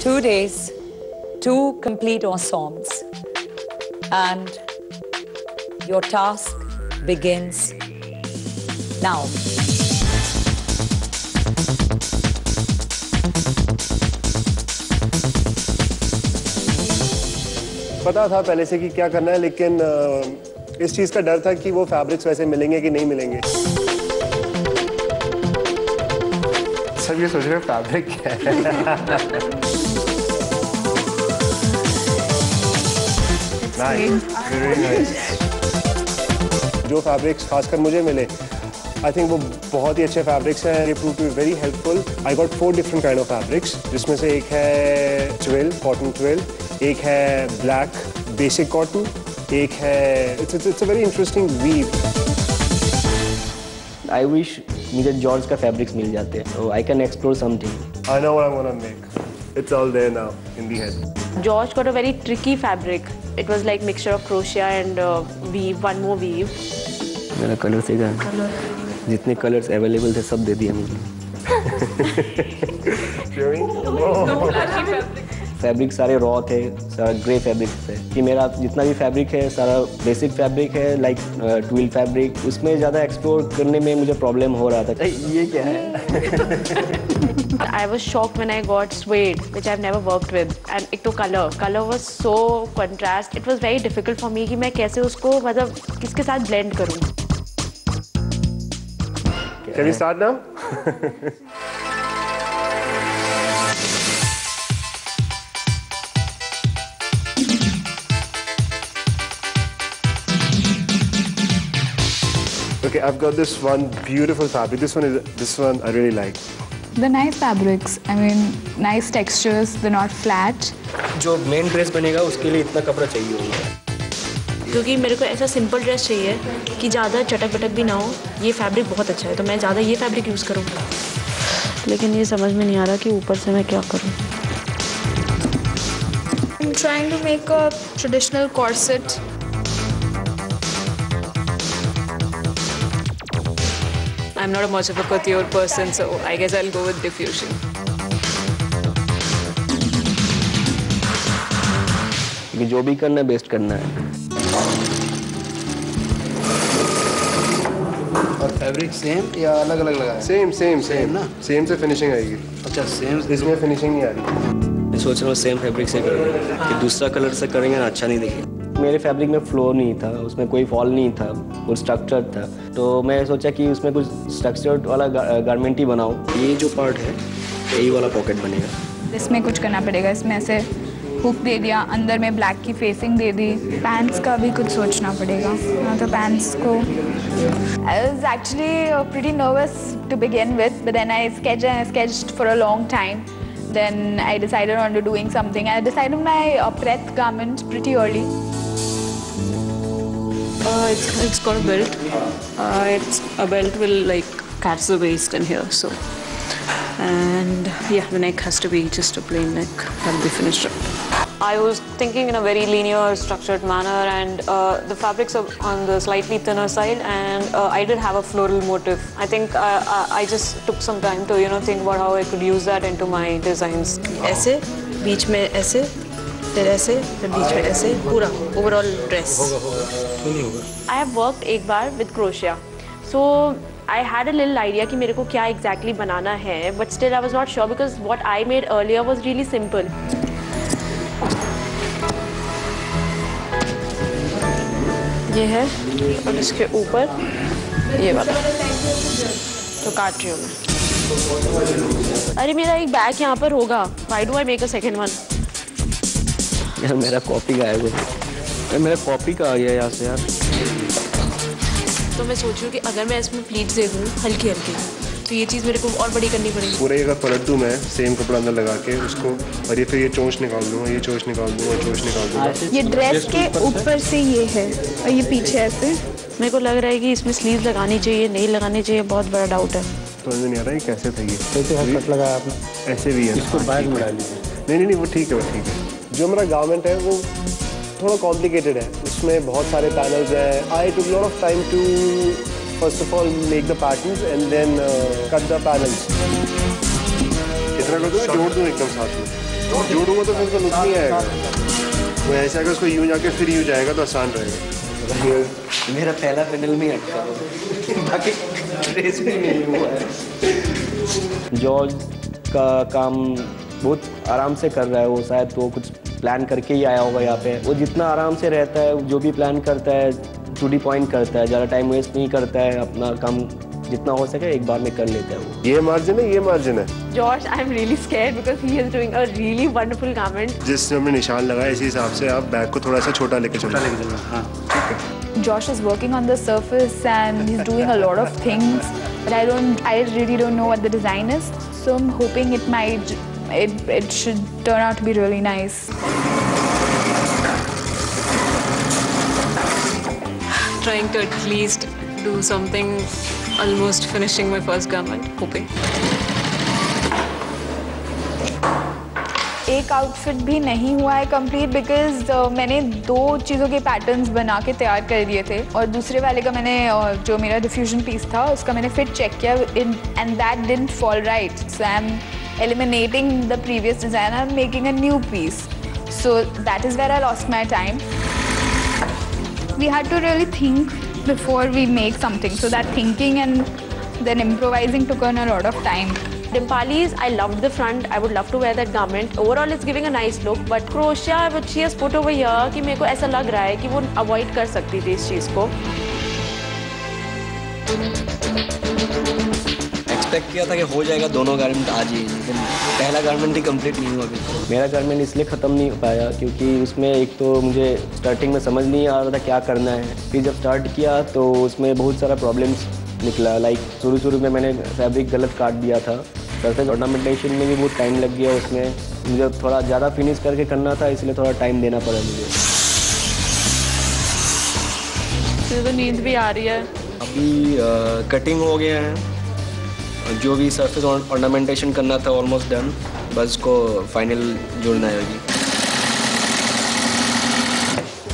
2 days, 2 complete ensembles, and your task begins now. पता था पहले से कि क्या करना है, लेकिन इस चीज का डर था कि वो फैब्रिक्स वैसे मिलेंगे कि नहीं मिलेंगे। सब ये सोच रहे हैं फैब्रिक क्या है। Nice. जो फैब्रिक्स खासकर मुझे मिले, आई थिंक वो बहुत ही अच्छे फैब्रिक्स हैं। ये prove to be very helpful. I got 4 different kind of fabrics, जिसमें से एक है ट्विल, कॉटन ट्विल, एक है ब्लैक बेसिक कॉटन, एक है it's a very interesting weave. I wish मुझे जॉर्ज का फैब्रिक्स मिल जाते हैं, so I can explore something. I know what I want to make. It's all there now in the head. George got a very tricky fabric. It was like mixture of crochet and weave, one more weave. मेरा colour से क्या? जितने colours available थे सब दे दिए मुझे। Fabric सारे raw थे, सारा ग्रे फैब्रिक थे। कि मेरा जितना भी फैब्रिक है सारा बेसिक फैब्रिक है, लाइक ट्विल फैब्रिक। उसमें ज़्यादा एक्सप्लोर करने में मुझे प्रॉब्लम हो रहा था। ये क्या है? I was shocked when I got suede, which I've never worked with. And एक तो color was so contrast. It was very difficult for me कि मैं कैसे उसको मतलब किसके साथ blend करूँ। Can we start now? Okay, I've got this one beautiful fabric. This one I really like. The nice fabrics. I mean, nice textures. They're not flat. जो main dress बनेगा उसके लिए इतना कपड़ा चाहिए होगा। क्योंकि मेरे को ऐसा सिंपल ड्रेस चाहिए कि ज़्यादा चटक बटक भी ना हो। ये फैब्रिक बहुत अच्छा है, तो मैं ज़्यादा ये फैब्रिक यूज़ करूँ। लेकिन ये समझ में नहीं आ रहा कि ऊपर से मैं क्या करूँ। I'm trying to make a traditional corset. I'm not much of a couture person, so I guess I'll go with diffusion. जो भी करना है बेस्ट करना है। और फैब्रिक सेम या अलग अलग लगा है? सेम ना? सेम से फिनिशिंग आएगी। अच्छा सेम। इसमें फिनिशिंग नहीं आ रही। मैं सोच रहा हूँ सेम फैब्रिक से करेंगे कि दूसरा कलर से करेंगे ना अच्छा नहीं दिखेगा। मेरे फैब्रिक में फ्लो नहीं था, उसमें कोई फॉल नहीं था, वो स्ट्रक्चर था। तो मैं सोचा कि उसमें कुछ स्ट्रक्चर्ड वाला गारमेंट ही बनाऊँ। ये जो पार्ट है यही वाला पॉकेट बनेगा। इसमें कुछ करना पड़ेगा। इसमें ऐसे हुक दे दिया, अंदर में ब्लैक की फेसिंग दे दी। पैंट्स का भी कुछ सोचना पड़ेगा। हाँ, तो पैंट्स को I was actually pretty nervous to begin with, but then I sketched for a long time. Then I decided on to doing something. I decided my breadth garment pretty early. It's got a belt. A belt will like catch the waist in here, so. And yeah, the neck has to be just a plain neck. That'll be finished up. I was thinking in a very linear, structured manner, and the fabrics are on the slightly thinner side, and I did have a floral motif. I think I just took some time to think about how I could use that into my designs. ऐसे, बीच में ऐसे, फिर ऐसे, फिर बीच में ऐसे, पूरा overall dress. I have worked एक बार with crochet, so I had a little idea कि मेरे को क्या exactly बनाना है, but still I was not sure because what I made earlier was really simple. ये है और इसके ऊपर ये वाला तो काट रही हूँ मैं। अरे मेरा एक बैग यहाँ पर होगा। Why do I make a second one? यार मेरा कॉपी गायब हो गया। मेरा कॉपी का आ गया यहाँ से यार। तो मैं सोच रही हूँ कि अगर मैं इसमें प्लीट्स दे दूँ हल्की हल्की, तो ये चीज़ मेरे को और बड़ी करनी पड़ेगी। पूरे अगर पलट दूँ मैं सेम कपड़ा अंदर लगा के उसको, और ये फिर ये चोंच निकाल दूँगा, ये चोंच निकाल दूँगा, चोंच निकाल दूँगा। ये ड्रेस के ऊपर से ये है और ये पीछे ऐसे। मेरे को लग रहा है कि इसमें स्लीव लगानी चाहिए, नहीं लगानी चाहिए, बहुत बड़ा डाउट है। तो मुझे नहीं आ रहा है कैसे था ये। कैसे कट लगाया आपने? ऐसे भी है। इसको बैग में डालिए। नहीं, वो ठीक है। जो मेरा गारमेंट है वो थोड़ा कॉम्प्लिकेटेड है, उसमें बहुत सारे पैनल्स हैं। I took lot of time to first of all make the patterns and then cut the panels. इतना कर दूँ, जोड़ दूँ एकदम साथ में। जोड़ूंगा तो फिर उसको लुक नहीं आएगा। वो ऐसा कि उसको यूं जाके फिर यूं जाएगा तो आसान रहेगा। मेरा पहला पैनल में अटका हुआ, बाकी ट्रेस भी नहीं हुआ है। जॉर्ज का काम बहुत आराम से कर रहा है वो, शायद वो कुछ प्लान करके ही आया होगा यहाँ पे। वो जितना आराम से रहता है, जो भी प्लान करता है, टू दी पॉइंट करता है, ज़्यादा टाइम वेस्ट नहीं करता है, अपना काम जितना हो सके एक बार में कर लेता है वो। ये मार्जिन है, ये मार्जिन है। Josh, I'm really scared because he is doing a really wonderful garment. जिस हमने निशान लगाया इसी हिसाब से आप बैग को थोड़ा सा छोटा लेके चलो। हाँ Josh is working on the surface and he's doing a lot of things, but I really don't know what the design is. So I'm hoping it should turn out to be really nice. Trying to at least do something, almost finishing my first garment, hoping. एक outfit भी नहीं हुआ है complete because मैंने 2 चीज़ों के patterns बना के तैयार कर दिए थे और दूसरे वाले का मैंने जो मेरा डिफ्यूजन पीस था उसका मैंने फिट चेक किया and that didn't fall right, so I am eliminating the previous design and making a new piece. So that is where I lost my time. We had to really think before we make something, so that thinking and then improvising took on a lot of time. Dimpali's, I loved the front. I would love to wear that garment. Overall, it's giving a nice look. But crochet, which she has put over here, कि मेरे को ऐसा लग रहा है कि वो avoid कर सकती थी इस चीज़ को. एक्सपेक्ट किया था कि हो जाएगा दोनों गारमेंट आज ही, लेकिन पहला गारमेंट ही कंप्लीट नहीं हुआ अभी। मेरा गारमेंट इसलिए ख़त्म नहीं हो पाया क्योंकि उसमें एक तो मुझे स्टार्टिंग में समझ नहीं आ रहा था क्या करना है। फिर जब स्टार्ट किया तो उसमें बहुत सारा प्रॉब्लम्स निकला। लाइक शुरू में मैंने फैब्रिक गलत काट दिया था, सरफेस ऑर्नामेंटेशन में भी बहुत टाइम लग गया। उसमें मुझे थोड़ा ज़्यादा फिनिश करके करना था, इसलिए थोड़ा टाइम देना पड़ा मुझे। तो नींद भी आ रही है। अभी कटिंग हो गया है, जो भी सरफेस ऑर्नामेंटेशन करना था ऑलमोस्ट डन, बस को फाइनल जोड़ना है अभी।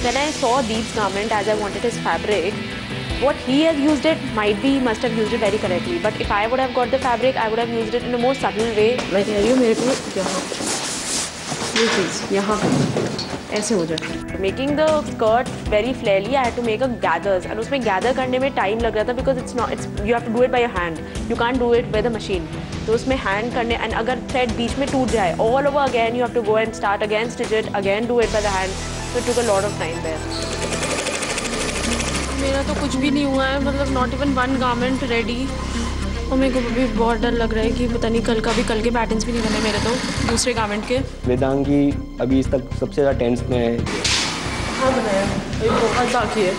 When I saw Deep's garment as I wanted his fabric, what he has used it must have used it very correctly. But if I would have got the fabric, I would have used it in a more subtle way. मैं कह रही हूँ मेरे को यहाँ ये चीज़ यहाँ ऐसे हो जाए। Making the skirt very flairly, I had to make a gathers, and उसमें gather करने में time लग रहा था because you have to do it by your hand. You can't do it with a machine. तो उसमें hand करने, and अगर thread बीच में टूट जाए, all over again you have to go and start again, stitch it, again do it by the hand. So it took a lot of time there. मेरा तो कुछ भी नहीं हुआ है, मतलब not even one garment ready. और मेरे को भी बहुत डर लग रहा है कि पता नहीं कल के पैटर्न्स भी नहीं बने मेरे तो दूसरे गारमेंट के। वेदांगी अभी इस तक सबसे ज़्यादा टेंस में है। हाँ बनाया, अभी बहुत बाकी है।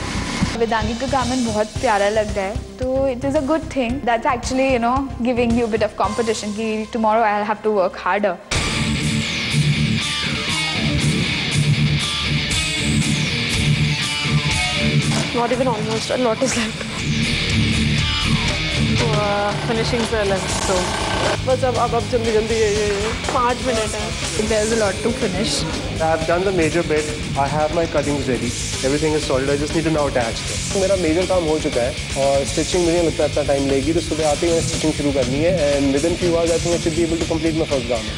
वेदांगी का गारमेंट बहुत प्यारा लग रहा है, तो it is a good thing that's actually giving you bit of competition कि tomorrow I have to work harder. Not even almost, a lot is left. Finishing से अलग, तो बस अब जल्दी ये 5 मिनट है। There's a lot to finish. I have done the major bit. I have my cuttings ready. Everything is solid. I just need to now attach them. मेरा major काम हो चुका है और स्टिचिंग मुझे लगता है इतना टाइम लेगी, तो सुबह आते ही मैंने स्टिचिंग शुरू करनी है and within few hours I think I should be able to complete my first garment.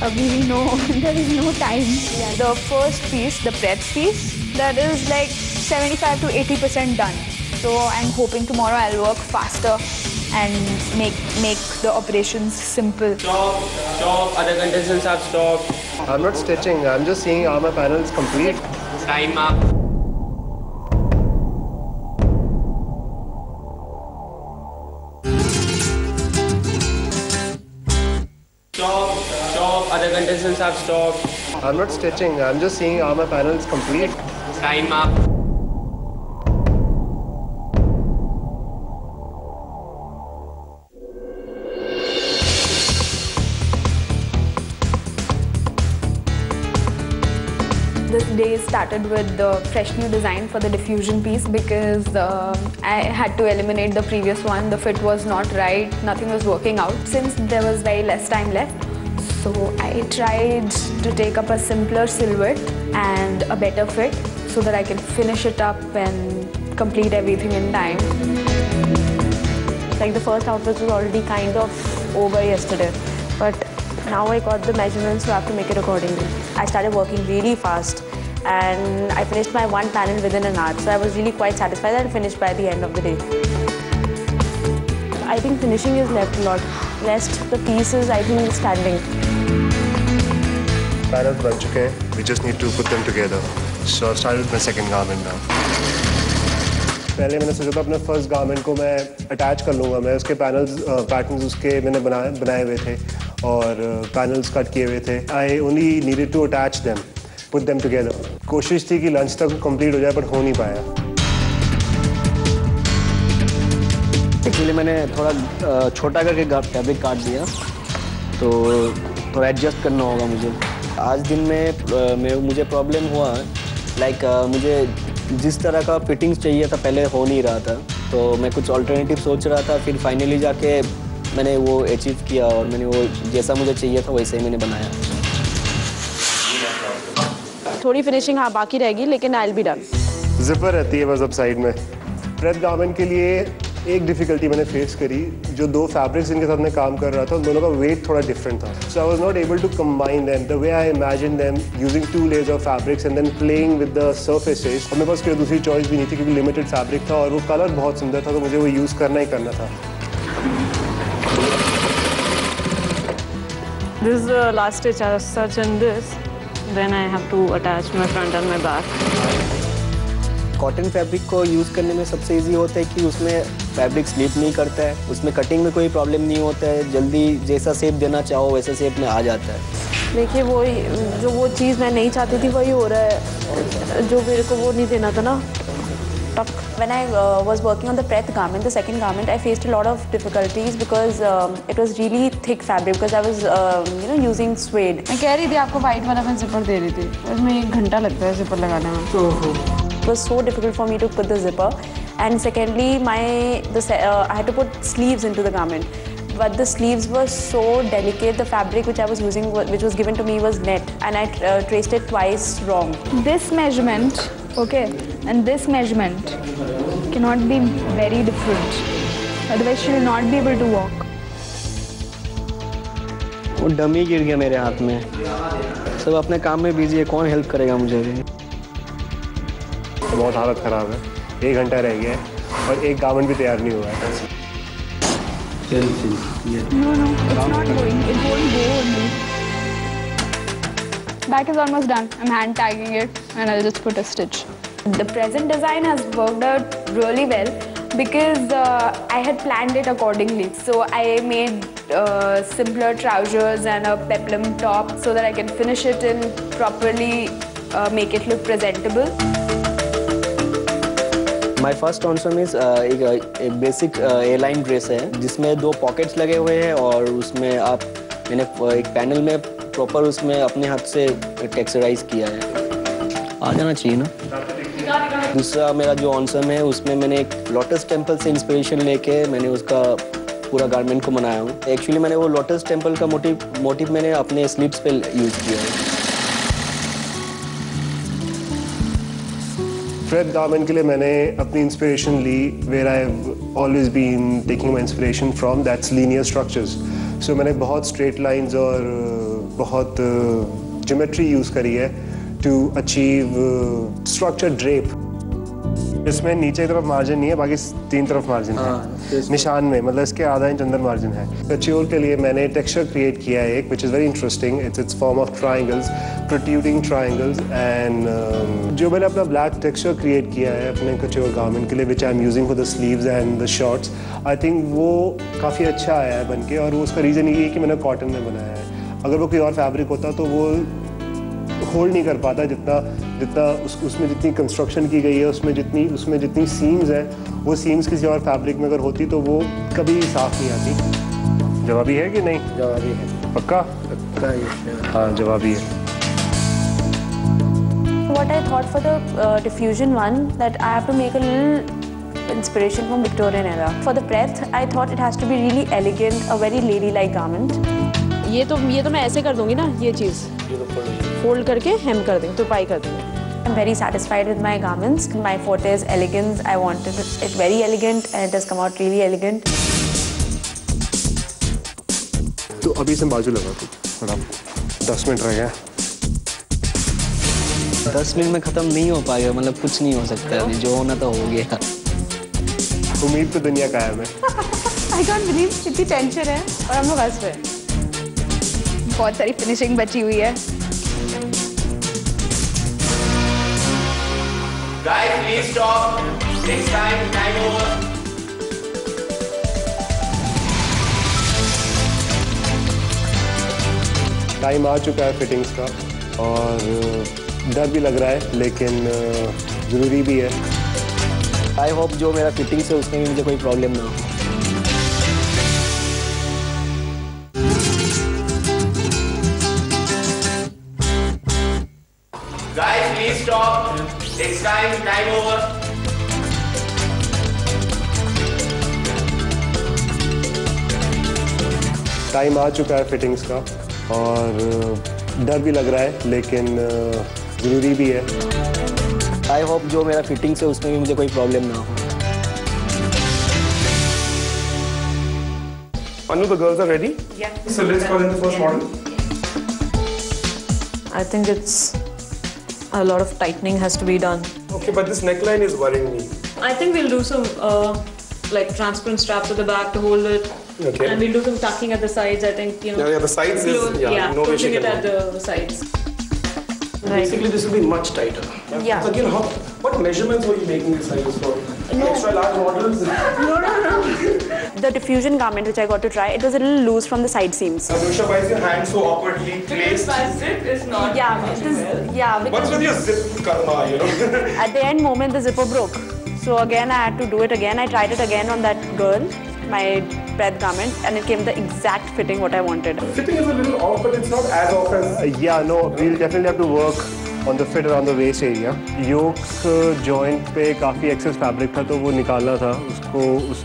Abhi we know there is no time. Yeah, the first piece, the breadth piece, that is like 75 to 80% done. So I'm hoping tomorrow I'll work faster and make the operations simple. Stop. Other contestants have stopped. I'm not stitching. I'm just seeing are my panels complete. Time up. Stop. Other contestants have stopped. I'm not stitching. I'm just seeing are my panels complete. Time up. This day started with the fresh new design for the diffusion piece because I had to eliminate the previous one. The fit was not right, nothing was working out since there was very less time left. So I tried to take up a simpler silhouette and a better fit so that I can finish it up and complete everything in time. Like the first outfit was already kind of over yesterday, but Now I got the measurements, so I have to make it accordingly. I started working really fast and I finished my one panel within an hour. So I was really quite satisfied that I finished by the end of the day. I think finishing is left a lot. Rest the pieces, I think, standing. Panels बन चुके हैं. We just need to put them together. So I started with my second garment now. पहले मैंने सोचा था अपने first garment को मैं अटैच कर लूँगा. मैं उसके पैटर्न्स उसके मैंने बनाए हुए थे और पैनल्स कट किए हुए थे. I only needed to attach them, put them together. कोशिश थी कि लंच तक कंप्लीट हो जाए, पर हो नहीं पाया. एक्चुअली मैंने थोड़ा छोटा करके फैब्रिक काट दिया, तो थोड़ा एडजस्ट करना होगा मुझे. आज दिन में मुझे प्रॉब्लम हुआ, लाइक मुझे जिस तरह का फिटिंग्स चाहिए था पहले हो नहीं रहा था, तो मैं कुछ ऑल्टरनेटिव सोच रहा था. फिर फाइनली जाके मैंने वो अचीव किया और मैंने वो जैसा मुझे चाहिए था वैसे ही मैंने बनाया. थोड़ी फिनिशिंग हाँ बाकी रहेगी, लेकिन I will be done. Zipper रहती है बस अब साइड में. प्रेथ गारमेंट के लिए एक डिफ़िकल्टी मैंने फेस करी. जो दो फैब्रिक्स जिनके साथ मैं काम कर रहा था, उन दोनों का वेट थोड़ा डिफरेंट था. So I was not able to combine them the way I imagine them, using 2 layers of fabrics and then playing with the surfaces. और मेरे पास कोई दूसरी चॉइस भी नहीं थी क्योंकि लिमिटेड फैब्रिक था और वो कलर बहुत सुंदर था, तो मुझे वो यूज़ करना ही करना था. This is the last stitch as such, and this. Then I have to attach my front and my back. Cotton fabric को यूज़ करने में सबसे इजी होता है कि उसमें फैब्रिक स्लिप नहीं करता है, उसमें कटिंग में कोई प्रॉब्लम नहीं होता है, जल्दी जैसा शेप देना चाहो वैसा शेप में आ जाता है. देखिए वो चीज़ मैं नहीं चाहती थी वही हो रहा है, जो मेरे को वो नहीं देना था ना. When I was working on the Preth garment, the second garment, I faced a lot of difficulties because it was really thick fabric because I was using suede. मैं कह रही थी आपको वाइट वाला मैं जिपर दे रही थी, उसमें 1 घंटा लगता है जिपर लगाने में. It was so difficult for me to put the zipper, and secondly I had to put sleeves into the garment, but the sleeves were so delicate. The fabric which I was using, which was given to me, was net, and I traced it twice wrong. This measurement, okay, and this measurement cannot be very different, otherwise she will not be able to walk. वो dummy गिर गया मेरे हाथ में. सब अपने काम में बिजी है, कौन हेल्प करेगा मुझे भी. बहुत हालत ख़राब है. 1 घंटा रह गया है और एक गारमेंट भी तैयार नहीं हुआ है. No, it's not going. It won't go only. Back is almost done. I'm hand tagging it and I'll just put a stitch. The present design has worked out really well because I had planned it accordingly. So I made simpler trousers and a peplum top so that I can finish it and properly make it look presentable. My first answer means एक basic ए-लाइन dress है जिसमें 2 pockets लगे हुए हैं और उसमें मैंने एक पैनल में प्रॉपर उसमें अपने हाथ से टेक्सचराइज किया है. आ जाना चाहिए ना. दूसरा मेरा जो ऑन्सर है उसमें मैंने एक लोटस टेम्पल से इंस्पिरेशन लेके मैंने उसका पूरा गारमेंट को बनाया हूँ. एक्चुअली मैंने वो लोटस टेम्पल का मोटिव मैंने अपने स्लीव्स पे यूज़ किया है. प्रेथ गारमेंट के लिए मैंने अपनी इंस्पिरेशन ली, where I have always been taking my inspiration from, that's linear structures. So मैंने बहुत स्ट्रेट लाइंस और बहुत ज्योमेट्री यूज़ करी है टू अचीव स्ट्रक्चर ड्रेप. इसमें नीचे की तरफ मार्जिन नहीं है, बाकी 3 तरफ मार्जिन है निशान में, मतलब इसके आधा इंच अंदर मार्जिन है. कच्योर के लिए मैंने टेक्सचर क्रिएट किया है एक, which is very interesting. It's form of triangles, protruding triangles, and जो मैंने अपना ब्लैक टेक्सचर क्रिएट किया है अपने कच्योर गारमेंट के लिए, which I am using for the sleeves and the shorts. I think वो काफ़ी अच्छा आया है बन के, और वो उसका रीज़न ये है कि मैंने कॉटन में बनाया है. अगर वो कोई और फैब्रिक होता तो वो होल्ड नहीं कर पाता जितना उसमें जितनी कंस्ट्रक्शन की गई है, उसमें जितनी सीम्स हैं, वो सीम्स किसी और फैब्रिक में अगर होती तो वो कभी साफ नहीं आती. जवाबी है कि नहीं? जवाबी है. पक्का? हाँ जवाबी है. What I thought for the diffusion one, that I have to make a little inspiration from Victorian era. For the Preth, I thought it has to be really elegant, a very ladylike garment. ये तो मैं ऐसे कर दूंगी ना, ये चीज़ fold करके हेम कर देंगे, तुरपाई कर देंगे. I'm very satisfied with my garments. My forte is elegance. I wanted it very elegant and it has come out really elegant. तो अभी से बाजू लगा दो. थोड़ा 10 मिनट रह गया। 10 मिनट में ख़त्म नहीं हो पाएगा, मतलब कुछ नहीं हो सकता है, जो होना तो हो गया। उम्मीद तो दुनिया कायम है। आई कांट बिलीव कितनी टेंशन है और हम लोग हंस रहे हैं। बहुत सारी फिनिशिंग बची हुई है। Guys, please stop. Next time over. Time आ चुका है फिटिंग्स का और डर भी लग रहा है, लेकिन ज़रूरी भी है। आई होप जो मेरा फिटिंग्स है उसमें भी मुझे कोई प्रॉब्लम ना हो। Guys, please stop. Next time over. Time आ चुका है फिटिंग्स का और डर भी लग रहा है, लेकिन ज़रूरी भी है। आई होप जो मेरा फिटिंग्स है उसमें भी मुझे कोई प्रॉब्लम ना हो। Anu, the girls are ready? Yeah. So let's call in the first model. I think it's a lot of tightening has to be done. Okay, but this neckline is worrying me. I think we'll do some like transparent straps at the back to hold it. Okay. And we'll do some tucking at the sides. I think, you know. Yeah, the sides is, no way she closing it can at the sides. Basically, this will be much tighter. Yeah. So again, what measurements were you making these sizes for? Extra large models? No. The diffusion garment which I got to try, it was a little loose from the side seams. Anusha, why is your hand so awkwardly placed? My zip is not. Because What's with your zip karma, you know? at the end moment the zipper broke. So again I had to do it again. I tried it again on that girl, my breadth garment, and it came the exact fitting what I wanted. Fitting is a little off, but it's not as off as... Yeah, no, we'll definitely have to work on the fit around the waist area. Yoke joint पे काफ़ी excess fabric था, तो वो निकालना था, उसको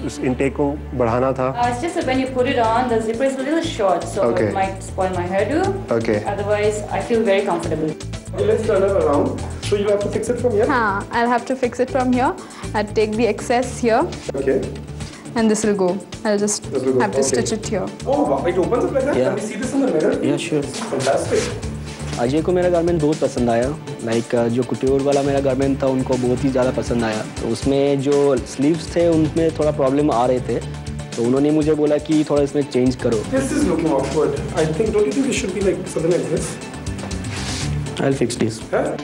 उस intake को बढ़ाना था. It's just that when you put it on, the zipper is a little short, so Okay. it might spoil my hairdo. Okay. Otherwise, I feel very comfortable. Okay, let's turn her around. So you'll have to fix it from here? I'll have to fix it from here. I'll take the excess here. Okay. And this will go. I'll just have to stitch it here. Oh, wow. It opens up like that? Yeah. Can we see this in the mirror? Yeah, sure. Fantastic. Ajay को मेरा garment बहुत पसंद आया। Like जो कुट्योर वाला मेरा garment था उनको बहुत ही ज़्यादा पसंद आया। तो उसमें जो स्लीव्स थे उनमें थोड़ा प्रॉब्लम आ रहे थे, तो उन्होंने मुझे बोला कि थोड़ा इसमें चेंज करो। This is looking awkward. I think, don't you think it should be like something like this? I'll fix this. Huh?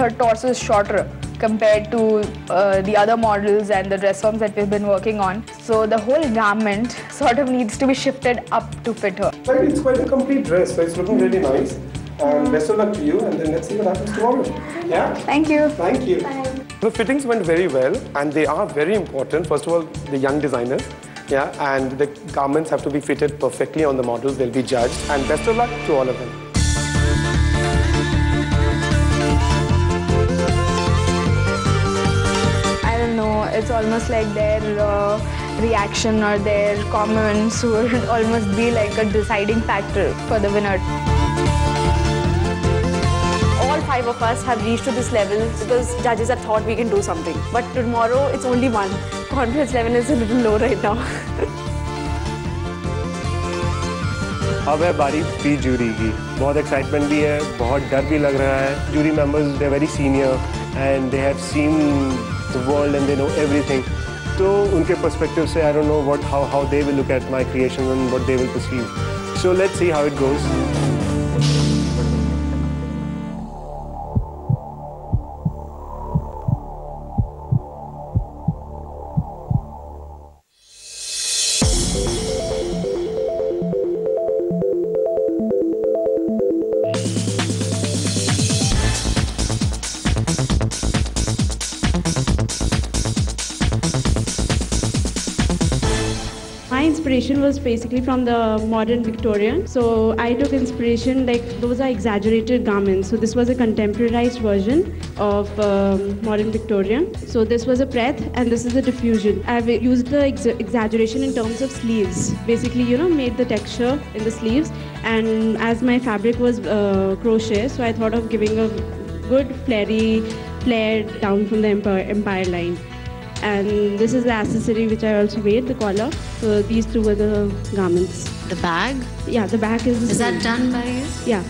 Her torso is shorter compared to the other models and the dress forms that we've been working on. So the whole garment sort of needs to be shifted up to fit her. It's quite a complete dress, so it's looking really nice. And best of luck to you, and then let's see what happens tomorrow. Yeah? Thank you. Thank you. The fittings went very well, and they are very important. First of all, the young designers, and the garments have to be fitted perfectly on the models. They'll be judged, and best of luck to all of them. I don't know, it's almost like their reaction or their comments would almost be like a deciding factor for the winner. All 5 of us have reached to this level because judges have thought we can do something. But tomorrow it's only one. Confidence level is a little low right now. अब है बारी pre jury की। बहुत excitement भी है, बहुत डर भी लग रहा है। Jury members they are very senior and they have seen the world and they know everything. तो उनके पर्सपेक्टिव से I don't know what how they will look at my creation and what they will perceive. So let's see how it goes. My inspiration was basically from the modern Victorian. So I took inspiration, like those are exaggerated garments. So this was a contemporarized version of modern Victorian. So this was a breadth and this is a diffusion. I've used the exaggeration in terms of sleeves. Basically, made the texture in the sleeves. And as my fabric was crochet, so I thought of giving a good flare down from the empire line. And this is the accessory which I also made, the collar. So these two were the garments. The bag? Yeah, the bag is the Is same. that done by you? Yeah.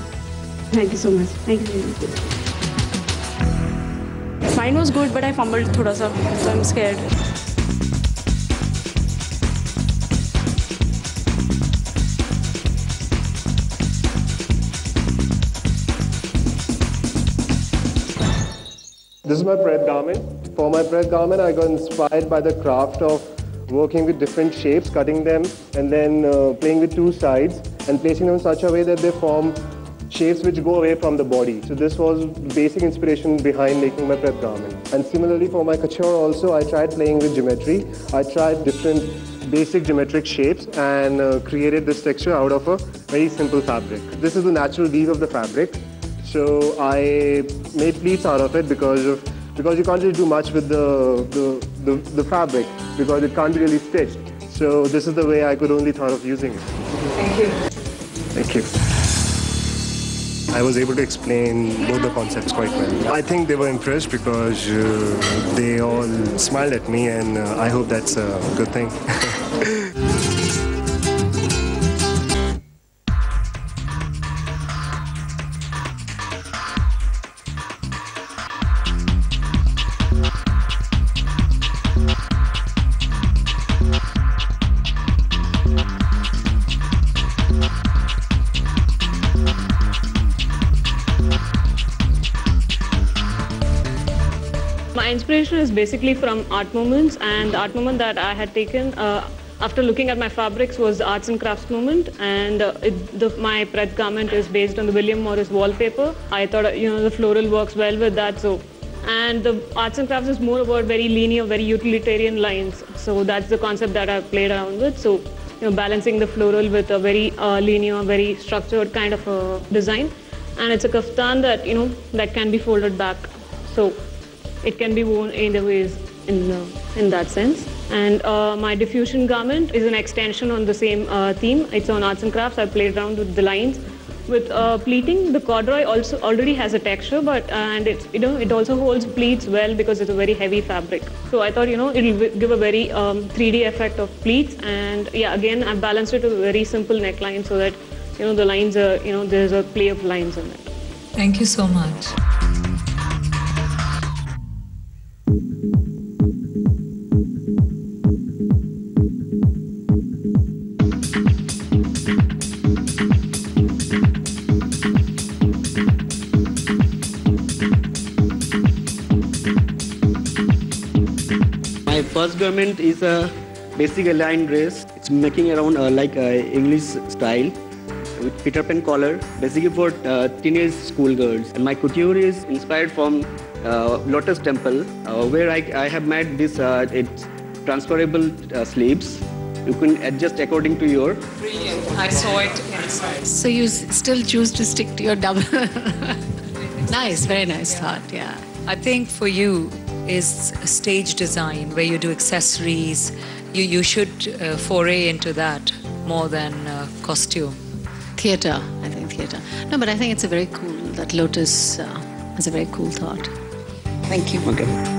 Thank you so much. Thank you very much. Mine was good, but I fumbled thoda sa, so I'm scared. This is my prep garment. For my prep garment, I got inspired by the craft of working with different shapes, cutting them, and then playing with two sides and placing them in such a way that they form shapes which go away from the body. So this was basic inspiration behind making my prep garment. And similarly for my couture also, I tried playing with geometry. I tried different basic geometric shapes and created this texture out of a very simple fabric. This is the natural weave of the fabric. So I made pleats out of it because you can't really do much with the fabric because it can't be really stitched. So this is the way I could only thought of using it. Thank you. Thank you. I was able to explain both the concepts quite well. I think they were impressed because they all smiled at me, and I hope that's a good thing. My inspiration is basically from art movements, and the art movement that I had taken after looking at my fabrics was the arts and crafts movement, and my prep garment is based on the William Morris wallpaper. I thought the floral works well with that. And the arts and crafts is more about very linear, very utilitarian lines. So that's the concept that I've played around with. So balancing the floral with a very linear, very structured kind of a design, and it's a kaftan that that can be folded back. So it can be worn either ways in that sense. And my diffusion garment is an extension on the same theme. It's on arts and crafts. I played around with the lines. With pleating, the corduroy also already has a texture, but and it also holds pleats well because it's a very heavy fabric. So I thought it'll give a very 3D effect of pleats. And yeah, again I balanced it with a very simple neckline so that the lines are there's a play of lines in it. Thank you so much. My first garment is a basic aligned dress. It's making around like English style with Peter Pan collar, basically for teenage schoolgirls. And my couture is inspired from Lotus Temple, where I have made this it's transferable sleeves. You can adjust according to your. Brilliant. I saw it inside. So you still choose to stick to your double. Nice, very nice thought, yeah. I think for you is stage design, where you do accessories. You should foray into that more than costume. Theatre, I think theatre. No, but I think it's a very cool, that Lotus is a very cool thought. Thank you. Okay.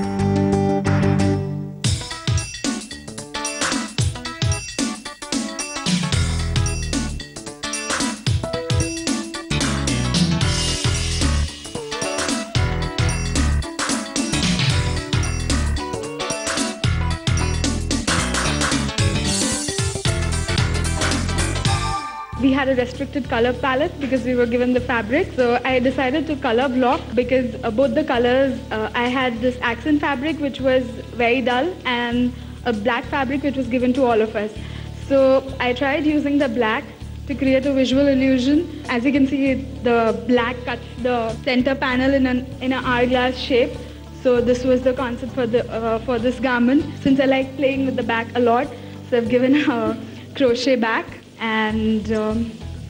We had a restricted color palette because we were given the fabric. So I decided to color block because both the colors, I had this accent fabric which was very dull and a black fabric which was given to all of us. So I tried using the black to create a visual illusion. As you can see, the black cuts the center panel in an hourglass shape. So this was the concept for this garment. Since I like playing with the back a lot, so I've given a crochet back. And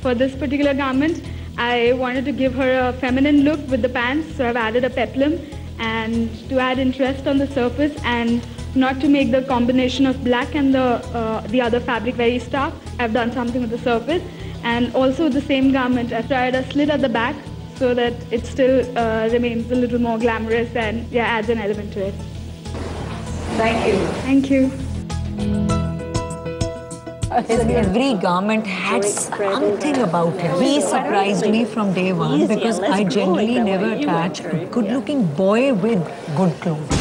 for this particular garment, I wanted to give her a feminine look with the pants, so I've added a peplum, and to add interest on the surface and not to make the combination of black and the other fabric very stark, I've done something with the surface. And also the same garment, I've tried a slit at the back so that it still remains a little more glamorous and adds an element to it. Thank you. Thank you. Every garment had something about it. He surprised me from day one because I generally never attach a good-looking boy with good clothes.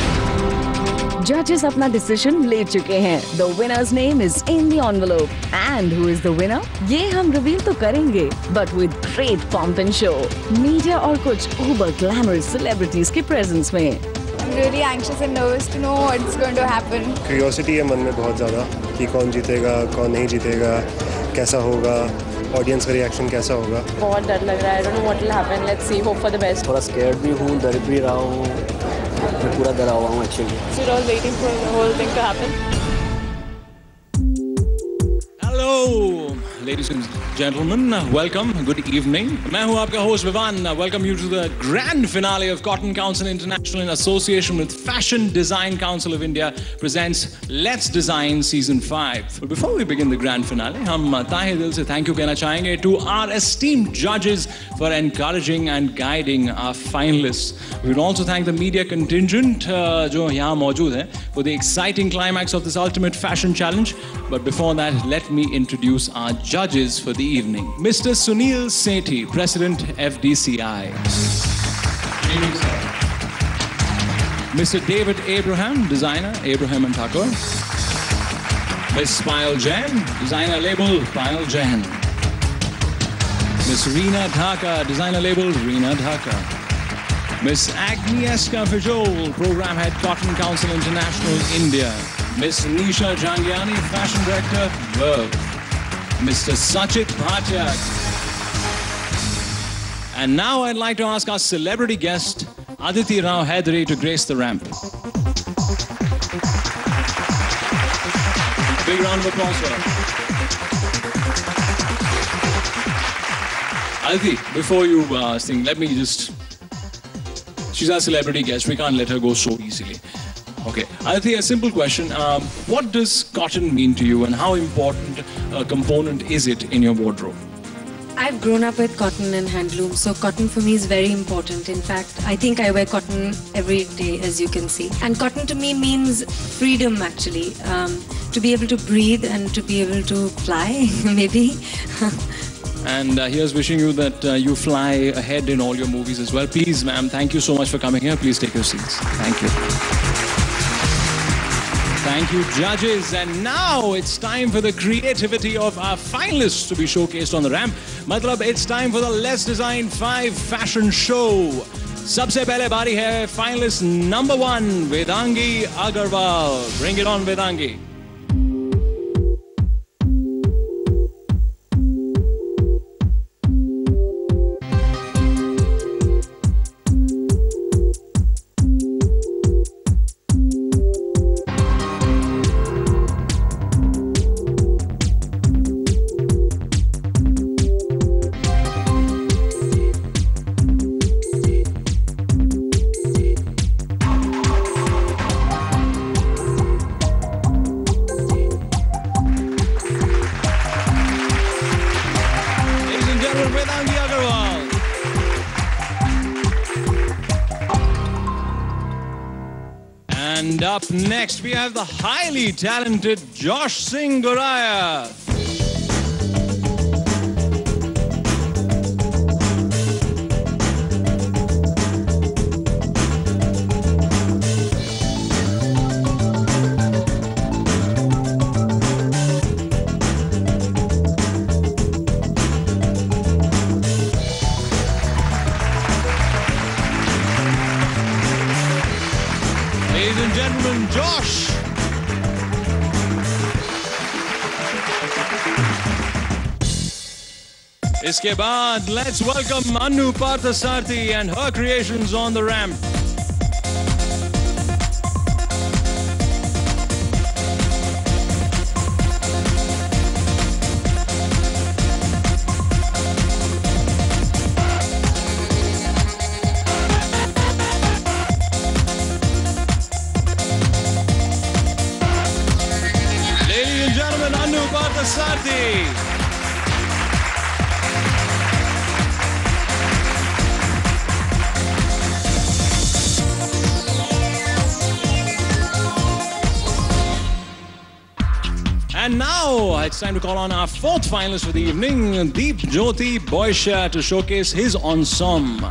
Judges अपना decision ले चुके हैं. The winner's name is in the envelope. And who is the winner? ये हम reveal तो करेंगे, but with great pomp and show. Media और कुछ uber glamorous celebrities के presence में. I'm really anxious and nervous to know what's going to happen. Curiosity है मन में बहुत ज़्यादा कि कौन जीतेगा, कौन नहीं जीतेगा, कैसा होगा, ऑडियंस का रिएक्शन कैसा होगा. बहुत डर लग रहा है. I don't know what will happen. Let's see. Hope for the best. थोड़ा scared भी हूँ, डर भी रहा हूँ. मैं पूरा डरा हुआ हूँ actually. So we're all waiting for the whole thing to happen. Hello, ladies and gentlemen, welcome, good evening. मैं हूँ आपका host Vivan. Welcome you to the grand finale of Cotton Council International in association with Fashion Design Council of India presents Let's Design Season 5. But before we begin the grand finale, हम ताहे दिल से thank you कहना चाहेंगे to our esteemed judges for encouraging and guiding our finalists. We would also thank the media contingent जो यहाँ मौजूद है for the exciting climax of this ultimate fashion challenge. But before that, let me introduce our judges for the evening. Mr. Sunil Sethi, President FDCI. Mr. David Abraham, designer, Abraham and Thakur. Ms. Payal Jain, designer label, Payal Jain. Ms. Reena Dhaka, designer label, Reena Dhaka. Ms. Agnieszka Fajol, program head, Cotton Council International, India. Ms. Nisha Jangiani, fashion director, Verve. Mr. Sachit Bhatia. And now I'd like to ask our celebrity guest, Aditi Rao Hedri, to grace the ramp. Big round of applause for her. Aditi, before you sing, let me just... She's our celebrity guest. We can't let her go so easily. Okay, Aditi, a simple question. What does cotton mean to you and how important a component is it in your wardrobe? I've grown up with cotton and handloom, so cotton for me is very important. In fact, I think I wear cotton every day, as you can see. And cotton to me means freedom, actually. To be able to breathe and to be able to fly, maybe. And here's wishing you that you fly ahead in all your movies as well. Please, ma'am, thank you so much for coming here. Please take your seats. Thank you. Thank you, judges. And now it's time for the creativity of our finalists to be showcased on the ramp. Matlab, it's time for the Let's Design 5 fashion show. Sabse pehle bari hai finalist number 1, Vedangi Agarwal. Bring it on, Vedangi. And up next, we have the highly talented Josh Singh Goraya. Ladies and gentlemen, Josh. Iske baad, let's welcome Anu Parthasarthi and her creations on the ramp. Anu Parthasarthi. And now it's time to call on our fourth finalist for the evening, Deep Jyoti Boysha, to showcase his ensemble.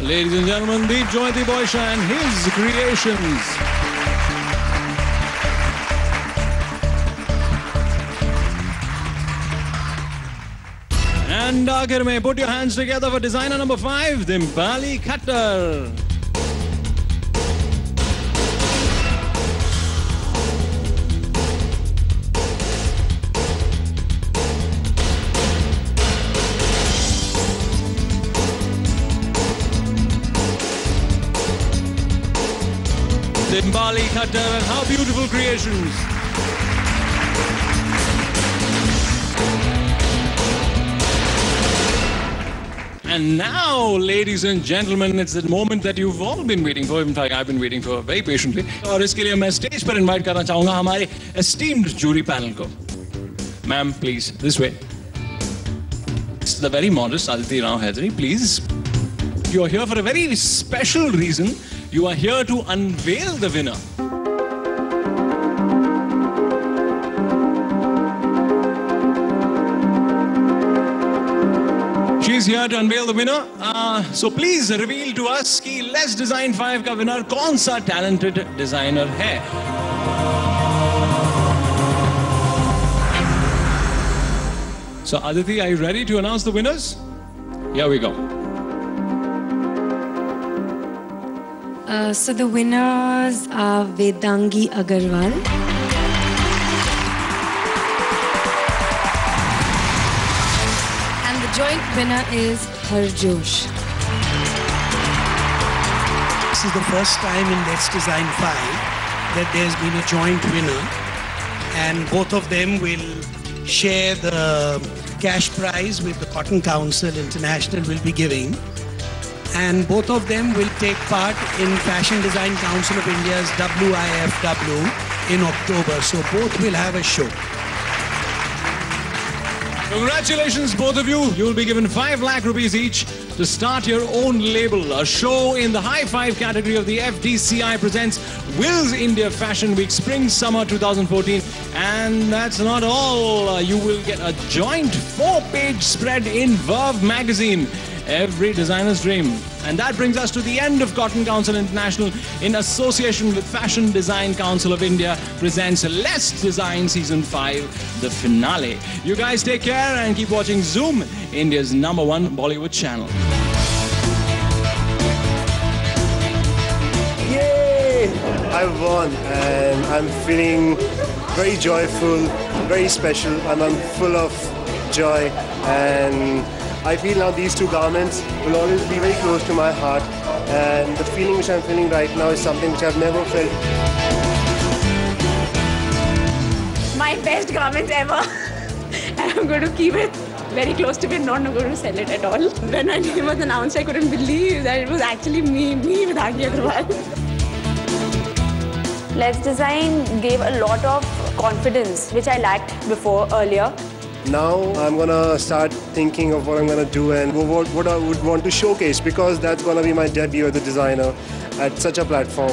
Ladies and gentlemen, Deep Jyoti Boysha and his creations. And आखिर में, put your hands together for designer number 5, Dimpali Khattar. Dimpali Khattar, and how beautiful creations. And now, ladies and gentlemen, it's the moment that you've all been waiting for. In fact, I've been waiting for very patiently. और इसके लिए मैं stage पर invite करना चाहूँगा हमारे esteemed jury panel को. Ma'am, please, this way. This is the very modest Aditi Rao Hydari, please. You are here for a very special reason. You are here to unveil the winner. She's here to unveil the winner. So please reveal to us कि Let's Design 5 का winner कौन सा talented designer है. So Aditi, are you ready to announce the winners? Here we go. So the winners are Vedangi Agarwal, and the joint winner is Harjosh. This is the first time in Let's Design 5 that there's been a joint winner, and both of them will share the cash prize with the Cotton Council International will be giving. And both of them will take part in Fashion Design Council of India's WIFW in October. So both will have a show. Congratulations, both of you. You will be given 5 lakh rupees each to start your own label. A show in the high five category of the FDCI presents Wills India Fashion Week Spring Summer 2014. And that's not all. You will get a joint 4-page spread in Verve magazine. Every designer's dream. And that brings us to the end of Cotton Council International in association with Fashion Design Council of India presents Let's Design Season 5, the finale. You guys take care and keep watching Zoom, India's #1 Bollywood channel. Yay! I won and I'm feeling very joyful, very special, and I'm full of joy, and I feel now these 2 garments will always be very close to my heart, and the feeling which I'm feeling right now is something which I've never felt. My best garments ever. And I'm going to keep it very close to me, not going to sell it at all. When my name was announced, I couldn't believe that it was actually me Vedangi Agarwal. Let's Design gave a lot of confidence, which I lacked earlier. Now I'm gonna start thinking of what I'm gonna do and what I would want to showcase, because that's gonna be my debut as a designer at such a platform.